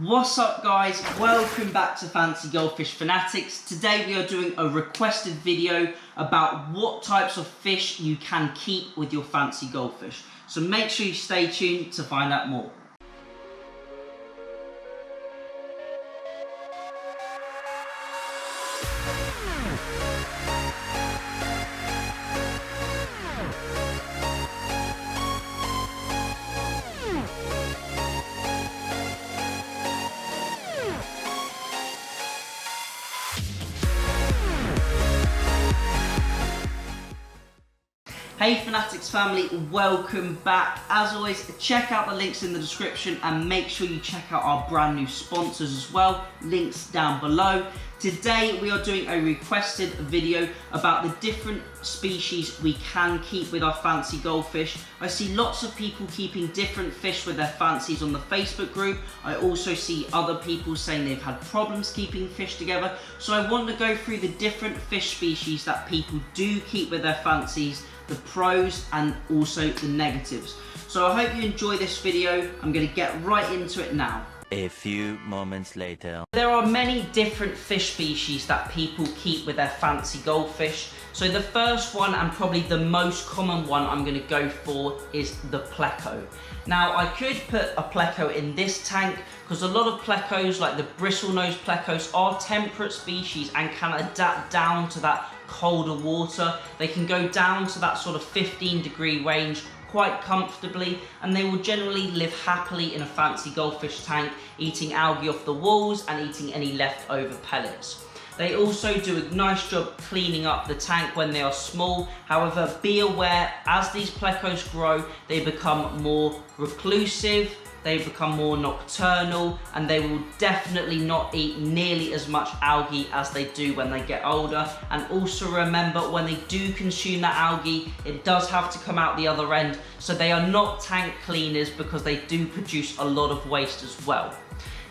What's up guys, welcome back to Fancy Goldfish Fanatics. Today we are doing a requested video about what types of fish you can keep with your fancy goldfish. So make sure you stay tuned to find out more. Hey Fanatics family, welcome back. As always, check out the links in the description and make sure you check out our brand new sponsors as well, links down below. Today we are doing a requested video about the different species we can keep with our fancy goldfish. I see lots of people keeping different fish with their fancies on the Facebook group. I also see other people saying they've had problems keeping fish together. So I want to go through the different fish species that people do keep with their fancies, the pros and also the negatives. So I hope you enjoy this video. I'm going to get right into it now. A few moments later. There are many different fish species that people keep with their fancy goldfish. So the first one, and probably the most common one I'm going to go for, is the Pleco. Now I could put a Pleco in this tank because a lot of Plecos, like the bristlenose Plecos, are temperate species and can adapt down to that colder water. They can go down to that sort of 15-degree range quite comfortably, and they will generally live happily in a fancy goldfish tank, eating algae off the walls and eating any leftover pellets. They also do a nice job cleaning up the tank when they are small. However, be aware, as these Plecos grow, they become more reclusive, they become more nocturnal, and they will definitely not eat nearly as much algae as they do when they get older. And also remember, when they do consume that algae, it does have to come out the other end, so they are not tank cleaners because they do produce a lot of waste as well.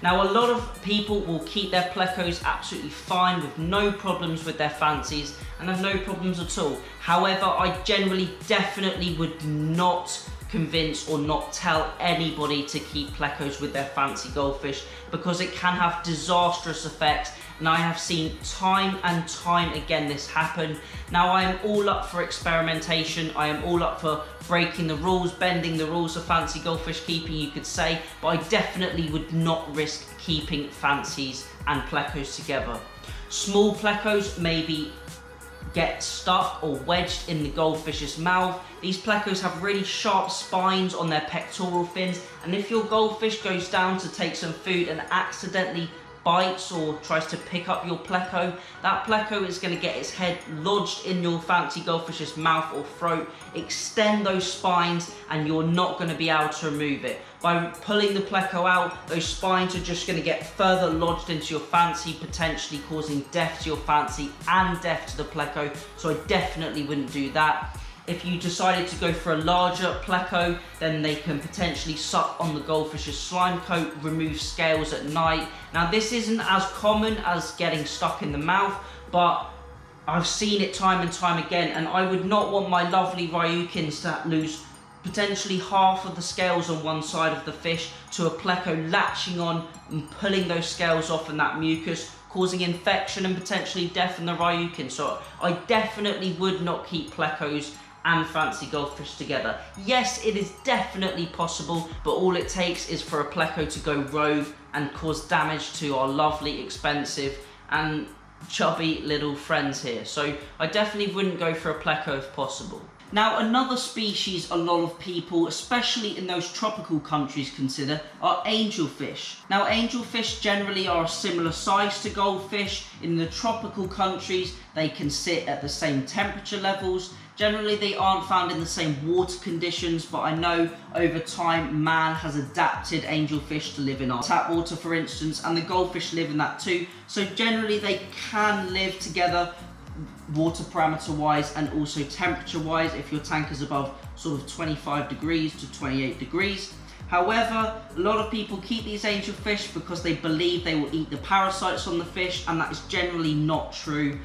Now, a lot of people will keep their Plecos absolutely fine with no problems with their fancies and have no problems at all. However, I generally definitely would not convince or not tell anybody to keep Plecos with their fancy goldfish because it can have disastrous effects, and I have seen time and time again this happen. Now, I am all up for experimentation, I am all up for breaking the rules, bending the rules of fancy goldfish keeping, you could say, but I definitely would not risk keeping fancies and Plecos together. Small Plecos maybe get stuck or wedged in the goldfish's mouth. These Plecos have really sharp spines on their pectoral fins, and if your goldfish goes down to take some food and accidentally bites or tries to pick up your Pleco, that Pleco is going to get its head lodged in your fancy goldfish's mouth or throat, extend those spines, and you're not going to be able to remove it. By pulling the Pleco out, those spines are just going to get further lodged into your fancy, potentially causing death to your fancy and death to the Pleco, so I definitely wouldn't do that. If you decided to go for a larger Pleco, then they can potentially suck on the goldfish's slime coat, remove scales at night. Now, this isn't as common as getting stuck in the mouth, but I've seen it time and time again, and I would not want my lovely Ryukins to lose potentially half of the scales on one side of the fish to a Pleco latching on and pulling those scales off and that mucus, causing infection and potentially death in the Ryukin. So I definitely would not keep Plecos and fancy goldfish together. Yes, it is definitely possible, but all it takes is for a Pleco to go rogue and cause damage to our lovely, expensive and chubby little friends here. So I definitely wouldn't go for a Pleco if possible. Now, another species a lot of people, especially in those tropical countries, consider are angelfish. Now, angelfish generally are a similar size to goldfish. In the tropical countries, they can sit at the same temperature levels. Generally, they aren't found in the same water conditions, but I know over time, man has adapted angelfish to live in our tap water, for instance, and the goldfish live in that too. So generally, they can live together water parameter wise and also temperature wise if your tank is above sort of 25 degrees to 28 degrees. However, a lot of people keep these angelfish because they believe they will eat the parasites on the fish, and that is generally not true.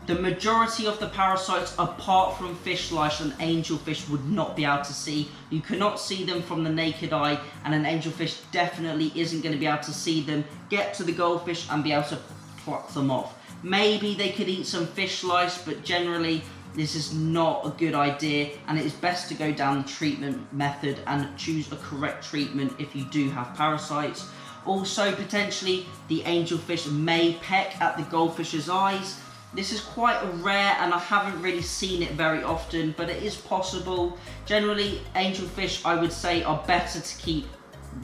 The majority of the parasites, apart from fish lice and angelfish, would not be able to see. You cannot see them from the naked eye, and an angelfish definitely isn't going to be able to see them, get to the goldfish and be able to pluck them off. Maybe they could eat some fish lice, but generally this is not a good idea, and it is best to go down the treatment method and choose a correct treatment if you do have parasites. Also, potentially the angelfish may peck at the goldfish's eyes. This is quite rare and I haven't really seen it very often, but it is possible. Generally, angelfish, I would say, are better to keep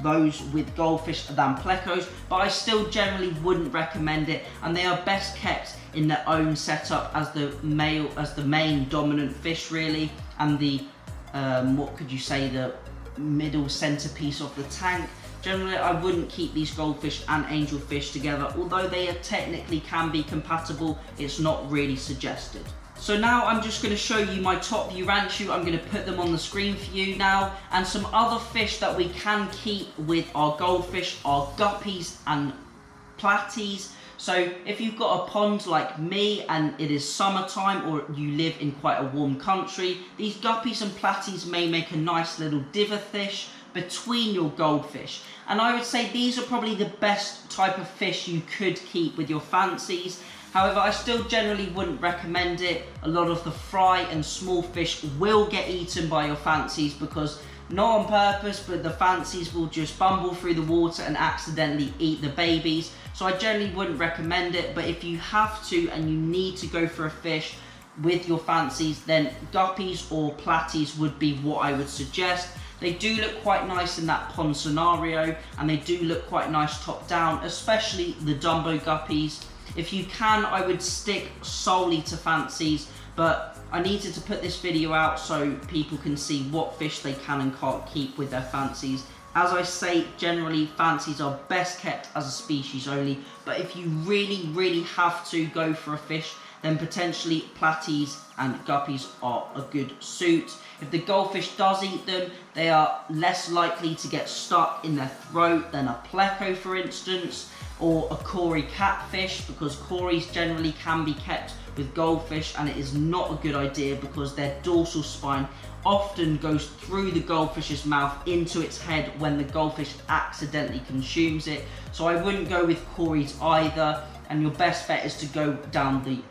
those with goldfish than plecos, but I still generally wouldn't recommend it, and they are best kept in their own setup as the main dominant fish really, and the what could you say, the middle centerpiece of the tank. Generally, I wouldn't keep these goldfish and angelfish together, although they technically can be compatible. It's not really suggested. So now I'm just going to show you my top view ranchu. I'm going to put them on the screen for you now, and some other fish that we can keep with our goldfish are guppies and platies. So if you've got a pond like me and it is summertime, or you live in quite a warm country, these guppies and platies may make a nice little diver-fish between your goldfish. And I would say these are probably the best type of fish you could keep with your fancies. However, I still generally wouldn't recommend it. A lot of the fry and small fish will get eaten by your fancies, because not on purpose, but the fancies will just bumble through the water and accidentally eat the babies. So I generally wouldn't recommend it, but if you have to and you need to go for a fish with your fancies, then guppies or platies would be what I would suggest. They do look quite nice in that pond scenario, and they do look quite nice top down, especially the Dumbo guppies. If you can, I would stick solely to fancies, but I needed to put this video out so people can see what fish they can and can't keep with their fancies. As I say, generally fancies are best kept as a species only, but if you really have to go for a fish, then potentially platies and guppies are a good suit. If the goldfish does eat them, they are less likely to get stuck in their throat than a pleco, for instance, or a Cory catfish, because Cories generally can be kept with goldfish, and it is not a good idea because their dorsal spine often goes through the goldfish's mouth into its head when the goldfish accidentally consumes it. So I wouldn't go with Cories either, and your best bet is to go down the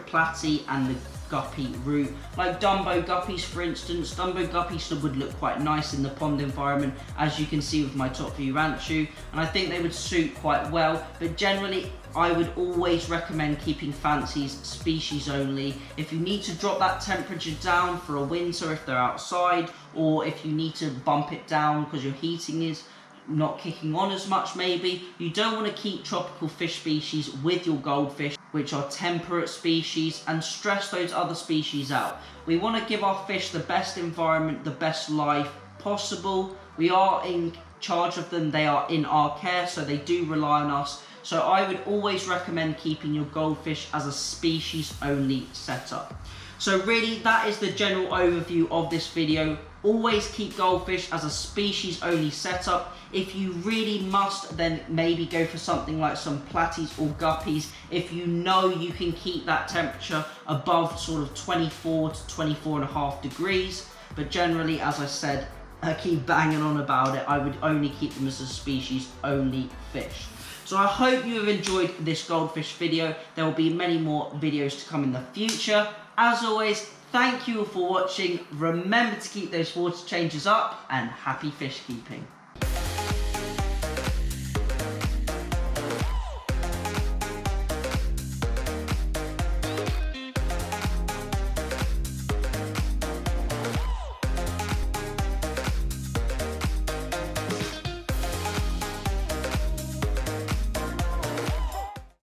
platy and the guppy route. Like Dumbo guppies, for instance. Dumbo guppies would look quite nice in the pond environment, as you can see with my top view ranchu, and I think they would suit quite well. But generally, I would always recommend keeping fancies species only. If you need to drop that temperature down for a winter if they're outside, or if you need to bump it down because your heating is not kicking on as much maybe, you don't want to keep tropical fish species with your goldfish, which are temperate species, and stress those other species out. We want to give our fish the best environment, the best life possible. We are in charge of them, they are in our care, so they do rely on us. So I would always recommend keeping your goldfish as a species only setup. So really, that is the general overview of this video. Always keep goldfish as a species only setup. If you really must, then maybe go for something like some platies or guppies if you know you can keep that temperature above sort of 24 to 24.5 degrees. But generally, as I said, I keep banging on about it, I would only keep them as a species only fish. So I hope you have enjoyed this goldfish video. There will be many more videos to come in the future. As always, thank you all for watching. Remember to keep those water changes up, and happy fish keeping.